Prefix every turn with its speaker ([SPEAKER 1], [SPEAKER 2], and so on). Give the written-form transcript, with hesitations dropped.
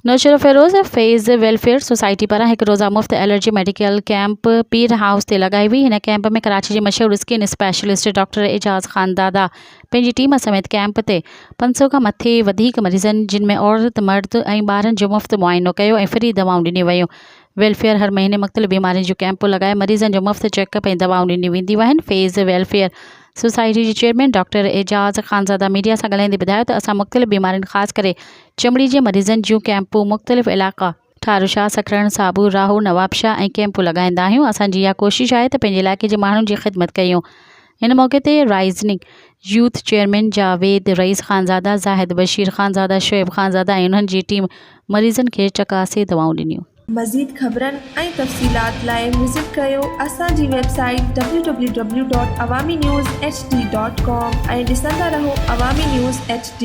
[SPEAKER 1] नौशर Firoz phase welfare society पारां हिकु रोज़ा मुफ़्त एलर्जी मेडिकल कैंप पीर हाउस ते लॻाई हुई। हिन कैंप में कराची जी मशहूरु स्किन स्पेशलिस्ट डॉक्टर एजाज़ ख़ानदादा पंहिंजी टीम समेत कैंप ते 500 खां मथे वधीक मरीज़नि जिन में औरत मर्द ऐं ॿारनि जो मुफ़्त मुआइनो कयो ऐं फ्री दवाऊं ॾिनियूं वयूं। वेलफेयर हर महीने मुख़्तलिफ़ बीमारियुनि जूं कैंपूं लॻाए मरीज़नि जो मुफ़्त चेकअप ऐं दवाऊं ॾिनियूं वेंदियूं आहिनि। फेज़ वेलफेयर सोसाइटी जी चेयरमैन डॉक्टर एजाज़ ख़ानदादा मीडिया सां ॻाल्हाईंदे ॿुधायो त असां मुख़्तलिफ़ बीमारियुनि ख़ासि करे चमड़ी जे मरीज़नि जूं कैंपूं मुख़्तलिफ़ इलाइक़ा ठारूशाह सखरन साबू राहू नवाबशाह ऐं कैंपूं लॻाईंदा आहियूं। असांजी इहा कोशिशि आहे त पंहिंजे इलाइक़े जे माण्हुनि जी ख़िदमत कयूं। हिन मौक़े ते राइज़निंग youth chairman Javed rice ख़ानदादा Zahid Bashir ख़ानदादा Shoaib ख़ानदादा ऐं उन्हनि जी टीम मरीज़नि खे चकासे दवाऊं ॾिनियूं।
[SPEAKER 2] मज़ीद ख़बरनि ऐं तफ़सीलात लाइ विज़िट कयो असांजी वेबसाइट www.awamiNewsHD.com ऐं ॾिसंदा रहो अवामी न्यूज़ HD।